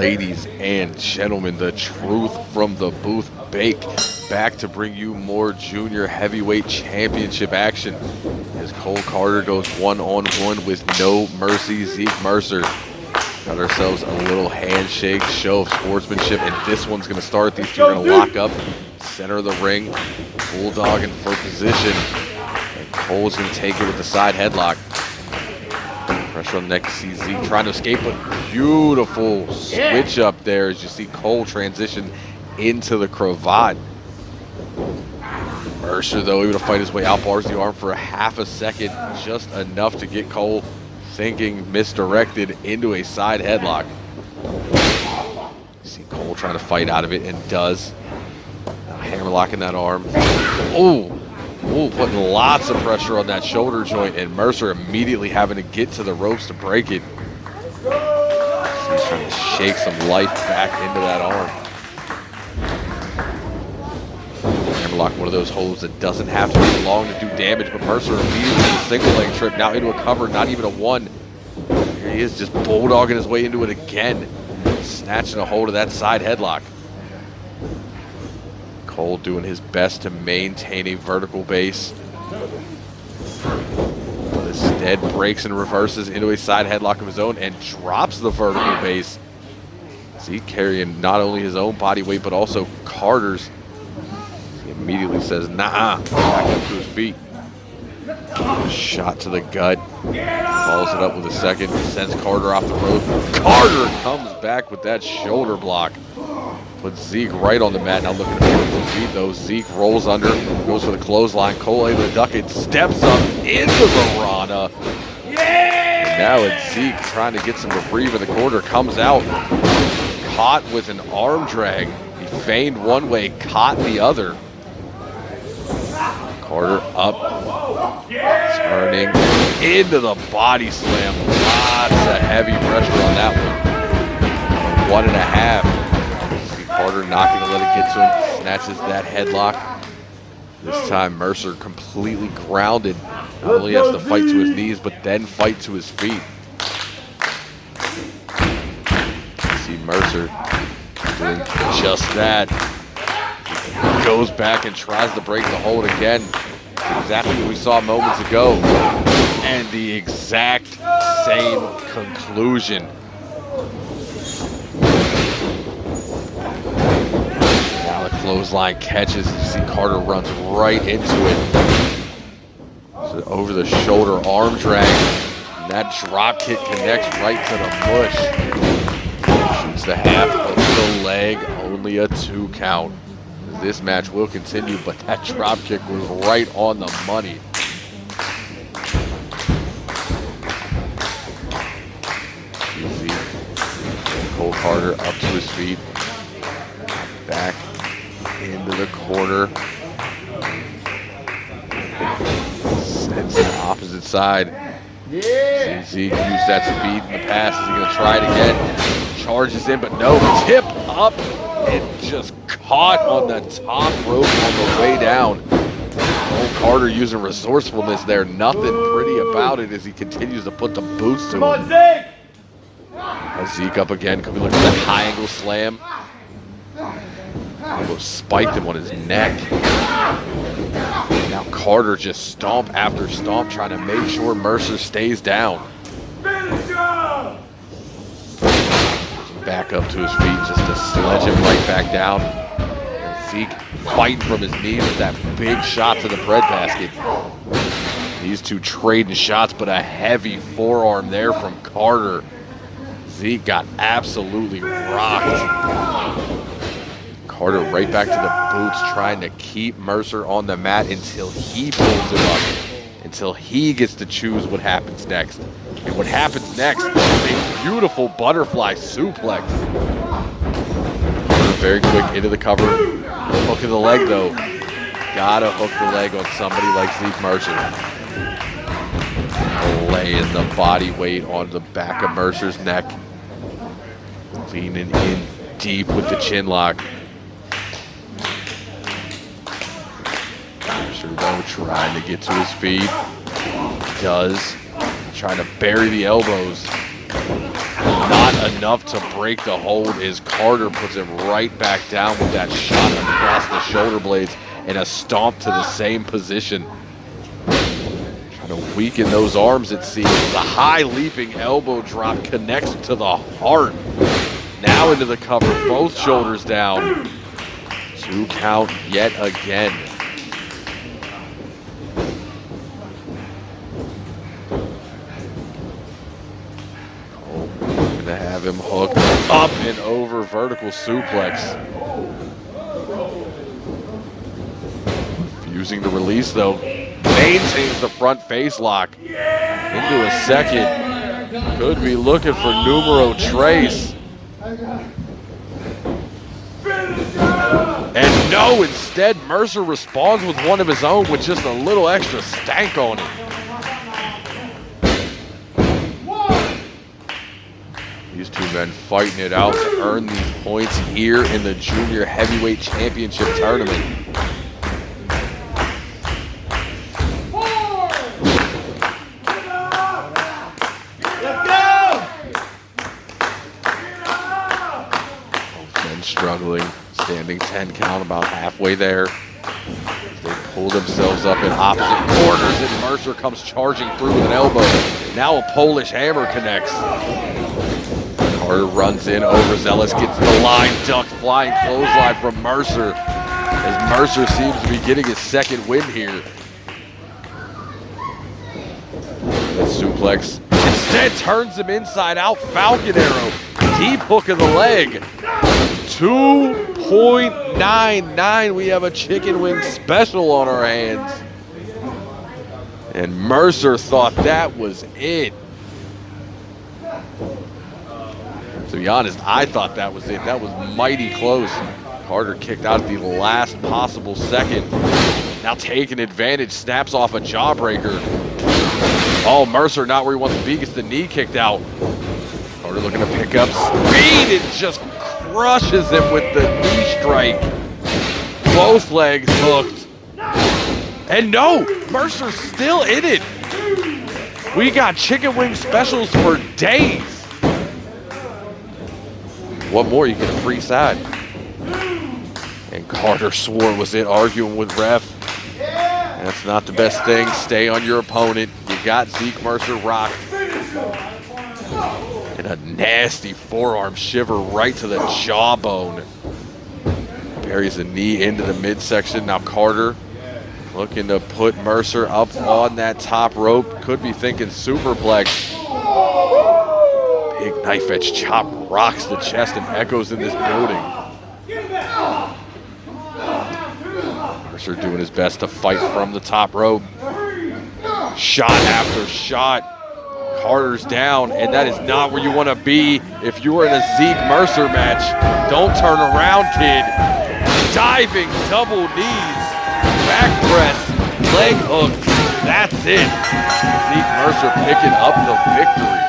Ladies and gentlemen, the truth from the booth, Bake, back to bring you more junior heavyweight championship action as Cole Carter goes one-on-one with no mercy. Zeke Mercer. Got ourselves a little handshake, show of sportsmanship, and this one's going to start. These two are going to lock up, center of the ring, bulldogging for position, and Cole's going to take it with the side headlock. Pressure on the neck. See Zeke trying to escape, but beautiful switch up there as you see Cole transition into the cravat. Mercer, though, able to fight his way out, bars the arm for a half a second, just enough to get Cole thinking misdirected into a side headlock. You see Cole trying to fight out of it, and does. Hammerlock in that arm. Oh, putting lots of pressure on that shoulder joint, and Mercer immediately having to get to the ropes to break it. So he's trying to shake some life back into that arm. Hammerlock, one of those holds that doesn't have to be long to do damage, but Mercer immediately with a single leg trip, now into a cover, not even a one. Here he is, just bulldogging his way into it again, snatching a hold of that side headlock. Cole doing his best to maintain a vertical base, but instead breaks and reverses into a side headlock of his own and drops the vertical base. Zeke carrying not only his own body weight, but also Carter's. He immediately says, nah, back up to his feet. Shot to the gut, follows it up with a second, sends Carter off the rope. Carter comes back with that shoulder block. Puts Zeke right on the mat, now looking for his feet though. Zeke rolls under, goes for the clothesline. Cole able to duck it, steps up into the Rana. And now it's Zeke trying to get some reprieve in the corner, comes out, caught with an arm drag. He feigned one way, caught the other. Carter up, turning into the body slam. Lots of heavy pressure on that one. 1.5. Carter not going to let it get to him, snatches that headlock. This time Mercer completely grounded. Not only has to fight to his knees, but then fight to his feet. You see Mercer doing just that. He goes back and tries to break the hold again. Exactly what we saw moments ago. And the exact same conclusion. Clothesline catches, you see Carter runs right into it. So over the shoulder arm drag, and that drop kick connects right to the mush. Shoots the half of the leg, only a 2 count. This match will continue, but that drop kick was right on the money. You see Cole Carter up to his feet, back into the corner, sends to the opposite side. Zeke used that speed in the past. Is he going to try it again? Charges in, but no, tip up and just caught on the top rope on the way down. Cole Carter using resourcefulness there. Nothing pretty about it as he continues to put the boots to him. Zeke up again. Could be looking at that high angle slam. Almost spiked him on his neck. Now Carter just stomp after stomp, trying to make sure Mercer stays down. Back up to his feet just to sledge him right back down. And Zeke fighting from his knees with that big shot to the bread basket. These two trading shots, but a heavy forearm there from Carter. Zeke got absolutely rocked. Carter right back to the boots, trying to keep Mercer on the mat until he pulls him up, until he gets to choose what happens next. And what happens next is a beautiful butterfly suplex. Carter very quick into the cover. Hook of the leg though. Gotta hook the leg on somebody like Zeke Mercer. Laying the body weight on the back of Mercer's neck. Leaning in deep with the chin lock. Though, trying to get to his feet. Does. Trying to bury the elbows. Not enough to break the hold as Carter puts him right back down with that shot across the shoulder blades and a stomp to the same position. Trying to weaken those arms, it seems. The high leaping elbow drop connects to the heart. Now into the cover, both shoulders down. 2 count yet again. To have him hooked up and over, vertical suplex. Refusing to release though, maintains the front face lock into a second. Could be looking for numero tres. And no, instead Mercer responds with one of his own with just a little extra stank on it. These two men fighting it out to earn these points here in the Junior Heavyweight Championship Tournament. Both men struggling, standing 10 count, about halfway there. They pull themselves up in opposite corners and Mercer comes charging through with an elbow. Now a Polish hammer connects. Carter runs in, overzealous, gets the line, ducked, flying clothesline from Mercer, as Mercer seems to be getting his second win here. That suplex instead turns him inside out, Falcon Arrow, deep hook of the leg. 2.99, we have a chicken wing special on our hands. And Mercer thought that was it. To be honest, I thought that was it. That was mighty close. Carter kicked out at the last possible second. Now taking advantage, snaps off a jawbreaker. Oh, Mercer not where he wants to be, gets the knee kicked out. Carter looking to pick up speed and just crushes him with the knee strike. Both legs hooked. And no, Mercer's still in it. We got chicken wing specials for days. What more? You get a free side. And Carter swore was it, arguing with ref. That's not the best thing. Stay on your opponent. You got Zeke Mercer rocked. And a nasty forearm shiver right to the jawbone. Buries a knee into the midsection. Now Carter looking to put Mercer up on that top rope. Could be thinking superplex. Big knife edge chop rocks the chest and echoes in this building. Mercer doing his best to fight from the top rope. Shot after shot. Carter's down, and that is not where you want to be if you are in a Zeke Mercer match. Don't turn around, kid. Diving double knees, back press, leg hooks. That's it. Zeke Mercer picking up the victory.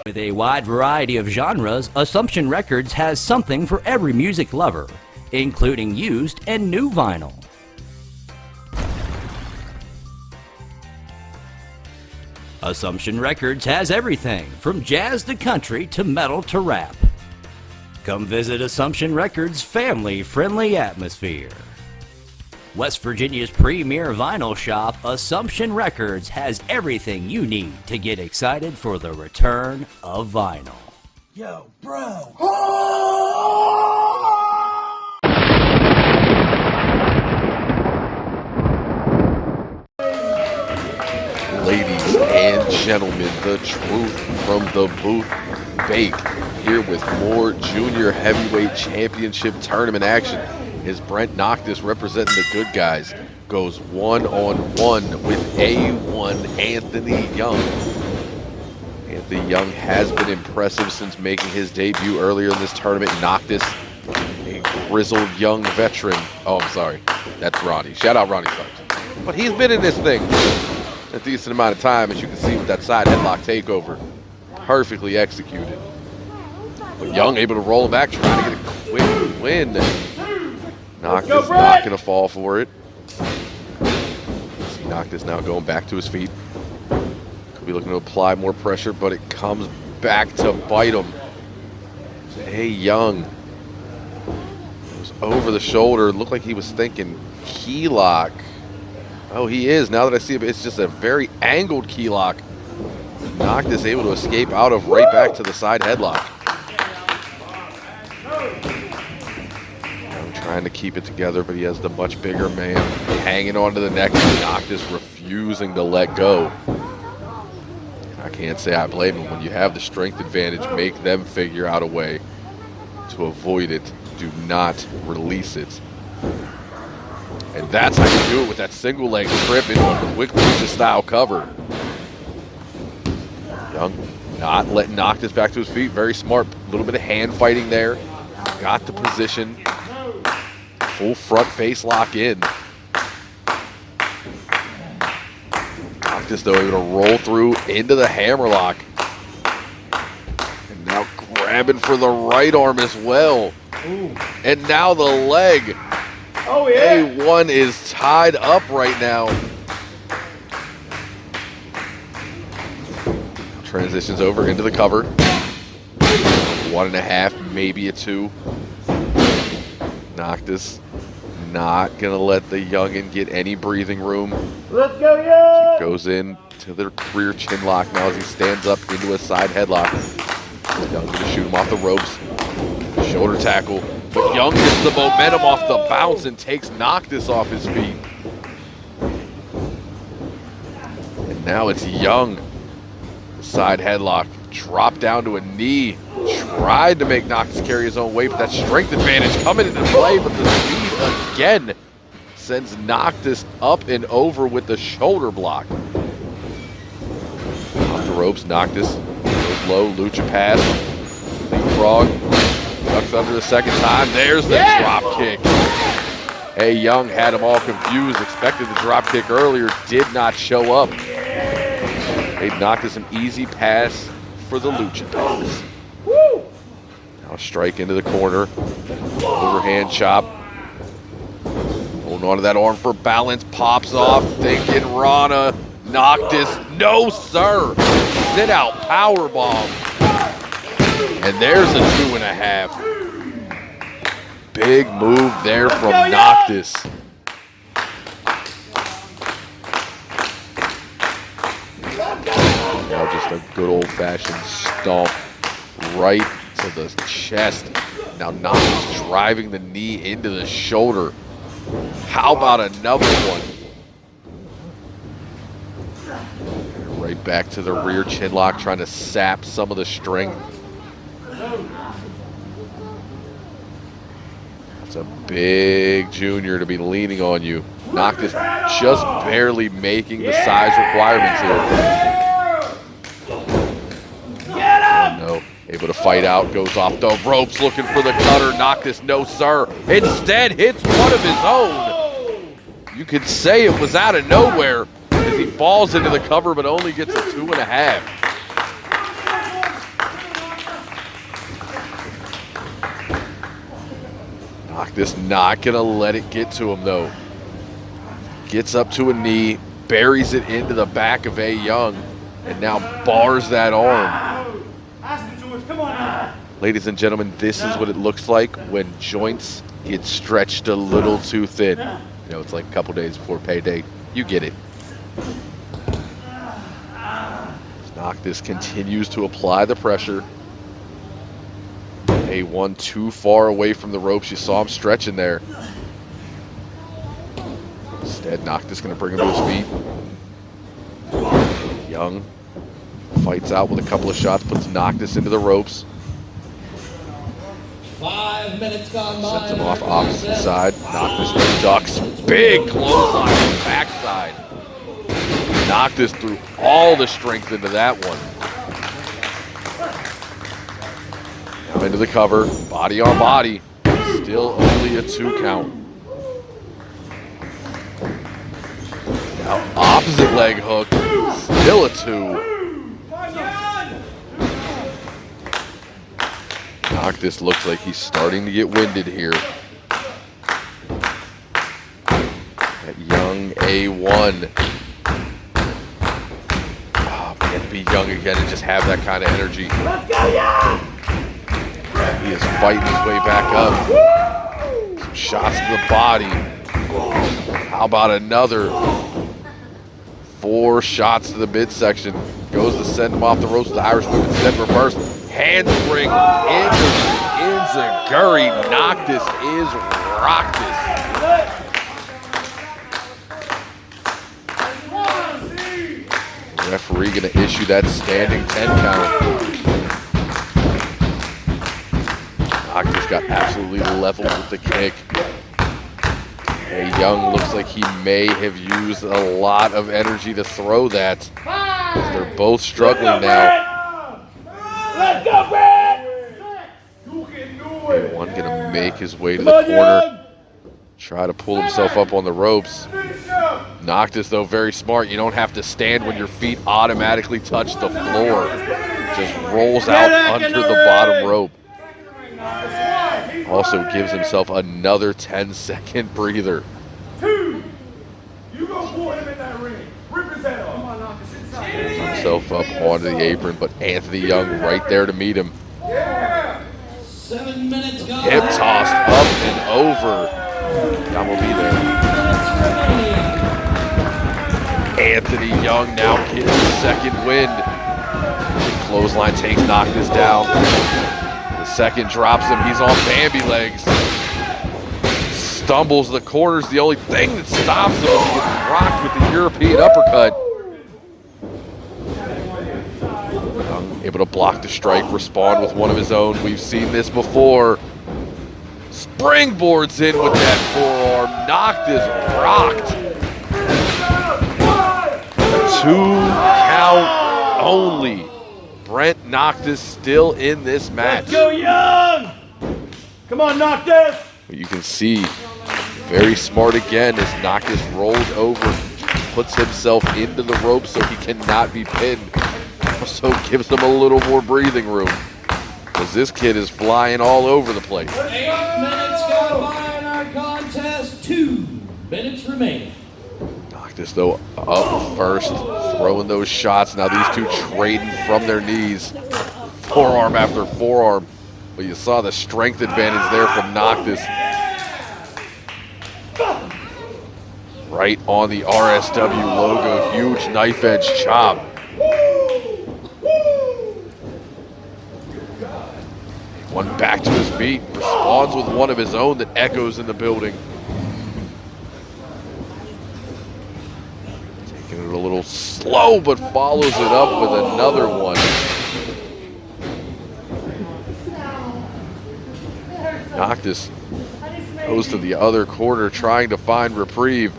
With a wide variety of genres, Assumption Records has something for every music lover, including used and new vinyl. Assumption Records has everything from jazz to country to metal to rap. Come visit Assumption Records' family-friendly atmosphere. West Virginia's premier vinyl shop, Assumption Records, has everything you need to get excited for the return of vinyl. Yo, bro! Ladies and gentlemen, the truth from the booth, Bake, here with more Junior Heavyweight Championship Tournament action as Brent Noctis, representing the good guys, goes one-on-one with A1 Anthony Young. Anthony Young has been impressive since making his debut earlier in this tournament. Noctis, a grizzled young veteran. Oh, I'm sorry. That's Ronnie. Shout out Ronnie Starks. But he's been in this thing a decent amount of time, as you can see with that side headlock takeover. Perfectly executed. But Young able to roll him back, trying to get a quick win. Noctis not going to fall for it. See Noctis now going back to his feet. be looking to apply more pressure, but it comes back to bite him. Hey, Young. It was over the shoulder. Looked like he was thinking key lock. Oh, he is. Now that I see it, it's just a very angled key lock. Noctis able to escape out of right back to the side headlock. Young trying to keep it together, but he has the much bigger man hanging onto the neck. Noctis refusing to let go. I can't say I blame him. When you have the strength advantage, make them figure out a way to avoid it. Do not release it. And that's how you do it with that single leg trip into a quick lucha style cover. Young not letting Noctis back to his feet. Very smart. A little bit of hand fighting there. Got the position. Full front face lock in. Noctis though able to roll through into the hammerlock. And now grabbing for the right arm as well. Ooh. And now the leg. Oh, yeah. A1 is tied up right now. Transitions over into the cover. 1.5, maybe a 2. Noctis not going to let the youngin get any breathing room. Let's go, yeah. Goes in to the rear chin lock now as he stands up into a side headlock. Young going to shoot him off the ropes. Shoulder tackle. But Young gets the momentum off the bounce and takes Noctis off his feet. And now it's Young. Side headlock. Drop down to a knee. Tried to make Noctis carry his own weight, but that strength advantage coming into play, but the speed again sends Noctis up and over with the shoulder block. Off the ropes, Noctis goes low, lucha pass, leapfrog. Ducks under the second time. There's the drop kick. Hey, Young had him all confused. Expected the drop kick earlier. Did not show up. Made Noctis an easy pass for the Lucha Dogs. Now strike into the corner. Overhand chop. Holding onto that arm for balance. Pops off. Thinking Rana. Noctis. No, sir. Sit out power bomb. And there's a 2.5. Big move there from Noctis. Now just a good old-fashioned stomp right to the chest. Now Noctis driving the knee into the shoulder. How about another one? Right back to the rear chin lock, trying to sap some of the strength. That's a big junior to be leaning on you. Noctis just barely making the size requirements here. Oh no, able to fight out, goes off the ropes looking for the cutter. Noctis, no sir. Instead hits one of his own. You could say it was out of nowhere as he falls into the cover but only gets a 2.5. Noctis not gonna let it get to him though. Gets up to a knee, buries it into the back of A. Young, and now bars that arm. Come on now. Ladies and gentlemen, this is what it looks like when joints get stretched a little too thin. You know, it's like a couple days before payday. You get it. Noctis continues to apply the pressure. A1 too far away from the ropes. You saw him stretching there. Instead, Noctis going to bring him to his feet. Young fights out with a couple of shots, puts Noctis into the ropes. 5 minutes gone by. Sets him off opposite side. Noctis ducks. Big clothesline on the backside. Noctis threw all the strength into that one. Now into the cover. Body on body. Still only a 2 count. Now opposite leg hook. Still a 2. Noctis looks like he's starting to get winded here. That Young A1. Oh man, Anthony Young again and just have that kind of energy. Let's go, Young! He is fighting his way back up. Some shots to the body. How about another? 4 shots to the midsection. Goes to send him off the ropes. The Irish whip instead reverse. Handspring into Enziguri. Noctis is Rocktis. Referee gonna issue that standing 10 count. Noctis got absolutely leveled with the kick. Hey, Young looks like he may have used a lot of energy to throw that. They're both struggling now. Let's go, Brad! You can do it! One gonna make his way to the corner. Try to pull himself up on the ropes. Noctis, though, very smart. You don't have to stand when your feet automatically touch the floor. Just rolls out under the bottom rope. Also gives himself another 10-second breather. 2. You go pull him in that ring. Rip his head off. Come on, Noctis, inside. Himself up onto the apron, but Anthony Young right there to meet him. 7 minutes gone. Hip tossed up and over. That will be there. Anthony Young now getting the second wind. Clothesline takes Noctis down. The second drops him. He's on Bambi legs. Stumbles the corners. The only thing that stops him is getting rocked with the European uppercut. Young able to block the strike, respond with one of his own. We've seen this before. Springboards in with that forearm. Noctis rocked. 2 count only. Brent Noctis still in this match. Let's go, Young! Come on, Noctis! You can see very smart again as Noctis rolls over, puts himself into the rope so he cannot be pinned. Also gives him a little more breathing room because this kid is flying all over the place. 8 minutes gone by in our contest. 2 minutes remaining. Noctis, though, up first, throwing those shots. Now these two trading from their knees, forearm after forearm. But you saw the strength advantage there from Noctis. Right on the RSW logo, huge knife edge chop. One back to his feet, responds with one of his own that echoes in the building. Taking it a little slow, but follows it up with another one. Noctis goes to the other corner trying to find reprieve,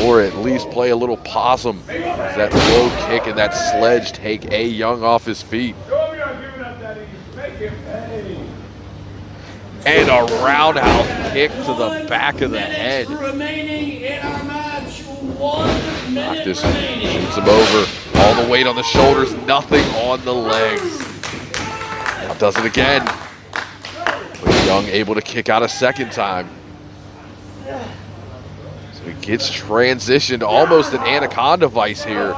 or at least play a little possum as that low kick and that sledge take A. Young off his feet. And a roundhouse kick to the back of the head. Remaining in our match. 1 minute Noctis remaining. shoots him over. All the weight on the shoulders, nothing on the legs. Now does it again. But Young able to kick out a second time. So he gets transitioned, almost an anaconda vice here.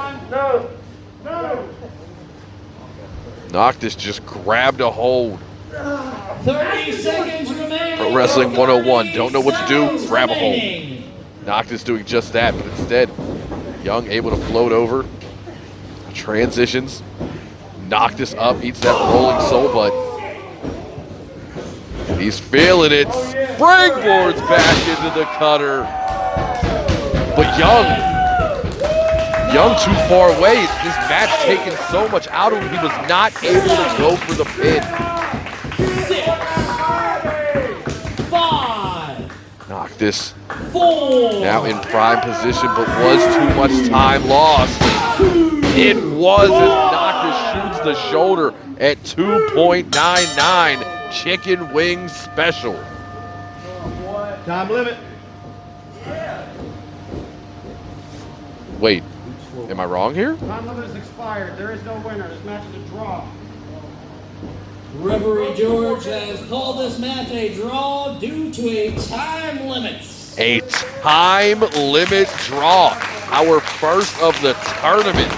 Noctis just grabbed a hold. 30 seconds remaining. Pro Wrestling 101, don't know what to do, grab a hold. remaining. Noctis doing just that, but instead, Young able to float over. Transitions. Noctis up, eats that rolling soul butt. He's feeling it. Springboards back into the cutter. But Young too far away. This match taking so much out of him, he was not able to go for the pin. 6, 5, Noctis 4. now in prime position, but was too much time lost. It was as Noctis shoots the shoulder at 2.99 chicken wings special. Time limit. Wait, am I wrong here? Time limit is expired. There is no winner. This match is a draw. Referee George has called this match a draw due to a time limit. A time limit draw. Our first of the tournament.